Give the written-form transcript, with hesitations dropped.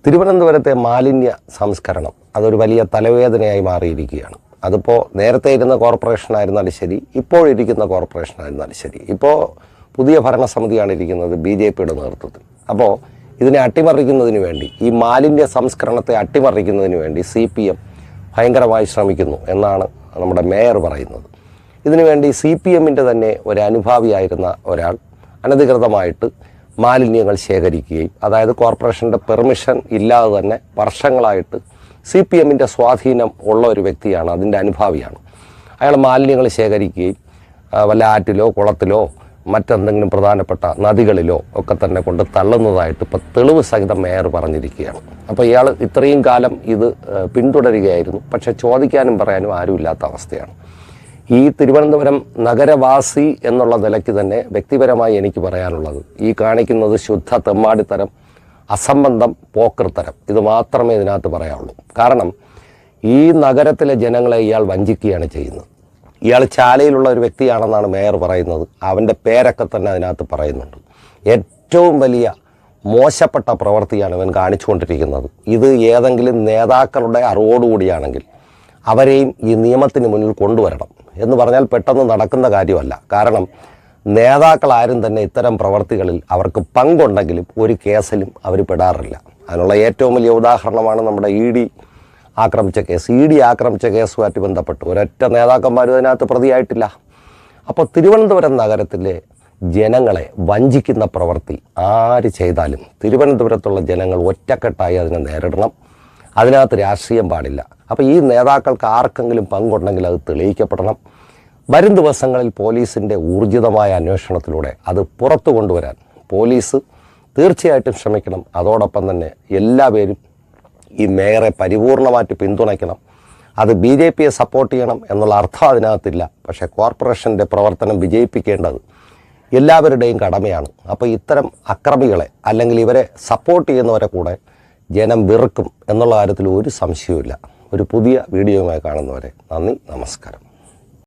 തിരുവനന്തപുരത്തെ മാലിന്യ സംസ്കരണം അതൊരു വലിയ തലവേദനയായി മാറിയിരിക്കുകയാണ്. അതിപ്പോൾ നേരത്തെ ഇരുന്ന കോർപ്പറേഷനായിരുന്നാലും ശരി, ഇപ്പോഴിരിക്കുന്ന കോർപ്പറേഷനായിരുന്നാലും ശരി. ഇപ്പോൾ പുതിയ ഭരണസമിതിയാണ് ഇരിക്കുന്നത് BJPയുടെ നേതൃത്വത്തിൽ. അപ്പോൾ ഇതിനെ അട്ടിമറിക്കുന്നതിന് വേണ്ടി, ഈ മാലിന്യ സംസ്കരണത്തെ അട്ടിമറിക്കുന്നതിന് വേണ്ടി CPM ഭയങ്കരമായി ശ്രമിക്കുന്നു എന്നാണ് നമ്മുടെ മേയർ പറയുന്നത്. ഇതിനുവേണ്ടി CPMൻ്റെ തന്നെ ഒരു അനുഭാവിയായിരുന്ന ഒരാൾ അനധികൃതമായിട്ട് മാലിന്യങ്ങൾ ശേഖരിക്കുകയും, അതായത് കോർപ്പറേഷൻ്റെ പെർമിഷൻ ഇല്ലാതെ തന്നെ വർഷങ്ങളായിട്ട് CPMൻ്റെ സ്വാധീനം ഉള്ള ഒരു വ്യക്തിയാണ്, അതിൻ്റെ അനുഭാവിയാണ്. അയാൾ മാലിന്യങ്ങൾ ശേഖരിക്കുകയും വല്ല ആറ്റിലോ കുളത്തിലോ മറ്റെന്തെങ്കിലും പ്രധാനപ്പെട്ട നദികളിലോ ഒക്കെ തന്നെ കൊണ്ട് തള്ളുന്നതായിട്ട് ഇപ്പോൾ തെളിവ് സഹിതം മേയർ പറഞ്ഞിരിക്കുകയാണ്. അപ്പോൾ ഇയാൾ ഇത്രയും കാലം ഇത് പിന്തുടരുകയായിരുന്നു. പക്ഷേ ചോദിക്കാനും പറയാനും ആരുമില്ലാത്ത അവസ്ഥയാണ്. ഈ തിരുവനന്തപുരം നഗരവാസി എന്നുള്ള നിലയ്ക്ക് തന്നെ വ്യക്തിപരമായി എനിക്ക് പറയാനുള്ളത്, ഈ കാണിക്കുന്നത് ശുദ്ധ തെമ്മാടിത്തരം, അസംബന്ധം, പോക്കർത്തരം, ഇത് മാത്രമേ ഇതിനകത്ത് പറയാനുള്ളൂ. കാരണം ഈ നഗരത്തിലെ ജനങ്ങളെ ഇയാൾ വഞ്ചിക്കുകയാണ് ചെയ്യുന്നത്. ഇയാൾ ചാലയിലുള്ള ഒരു വ്യക്തിയാണെന്നാണ് മേയർ പറയുന്നത്. അവൻ്റെ പേരൊക്കെ തന്നെ അതിനകത്ത് പറയുന്നുണ്ട്. ഏറ്റവും വലിയ മോശപ്പെട്ട പ്രവൃത്തിയാണ് ഇവൻ കാണിച്ചുകൊണ്ടിരിക്കുന്നത്. ഇത് ഏതെങ്കിലും നേതാക്കളുടെ അറിവോടുകൂടിയാണെങ്കിൽ അവരെയും ഈ നിയമത്തിന് മുന്നിൽ കൊണ്ടുവരണം എന്ന് പറഞ്ഞാൽ പെട്ടെന്ന് നടക്കുന്ന കാര്യമല്ല. കാരണം നേതാക്കളാരും തന്നെ ഇത്തരം പ്രവർത്തികളിൽ അവർക്ക് പങ്കുണ്ടെങ്കിലും ഒരു കേസിലും അവർ പെടാറില്ല. അതിനുള്ള ഏറ്റവും വലിയ ഉദാഹരണമാണ് നമ്മുടെ ED ആക്രമിച്ച കേസ്. ED ആക്രമിച്ച കേസുമായിട്ട് ബന്ധപ്പെട്ട് ഒരൊറ്റ നേതാക്കന്മാരും അതിനകത്ത് പ്രതിയായിട്ടില്ല. അപ്പോൾ തിരുവനന്തപുരം നഗരത്തിലെ ജനങ്ങളെ വഞ്ചിക്കുന്ന പ്രവൃത്തി ആര് ചെയ്താലും തിരുവനന്തപുരത്തുള്ള ജനങ്ങൾ ഒറ്റക്കെട്ടായി അതിനെ നേരിടണം. അതിനകത്ത് രാഷ്ട്രീയം പാടില്ല. അപ്പോൾ ഈ നേതാക്കൾക്ക് ആർക്കെങ്കിലും പങ്കുണ്ടെങ്കിൽ അത് തെളിയിക്കപ്പെടണം. വരും ദിവസങ്ങളിൽ പോലീസിൻ്റെ ഊർജിതമായ അന്വേഷണത്തിലൂടെ അത് പുറത്തു കൊണ്ടുവരാൻ പോലീസ് തീർച്ചയായിട്ടും ശ്രമിക്കണം. അതോടൊപ്പം തന്നെ എല്ലാവരും ഈ മേയറെ പരിപൂർണമായിട്ട് പിന്തുണയ്ക്കണം. അത് BJPയെ സപ്പോർട്ട് ചെയ്യണം എന്നുള്ള അർത്ഥം അതിനകത്തില്ല. പക്ഷേ കോർപ്പറേഷൻ്റെ പ്രവർത്തനം വിജയിപ്പിക്കേണ്ടത് എല്ലാവരുടെയും കടമയാണ്. അപ്പോൾ ഇത്തരം അക്രമികളെ അല്ലെങ്കിൽ ഇവരെ സപ്പോർട്ട് ചെയ്യുന്നവരെ കൂടെ ജനം വെറുക്കും എന്നുള്ള കാര്യത്തിൽ ഒരു സംശയവുമില്ല. ഒരു പുതിയ വീഡിയോയുമായി കാണുന്നവരെ നന്ദി, നമസ്കാരം.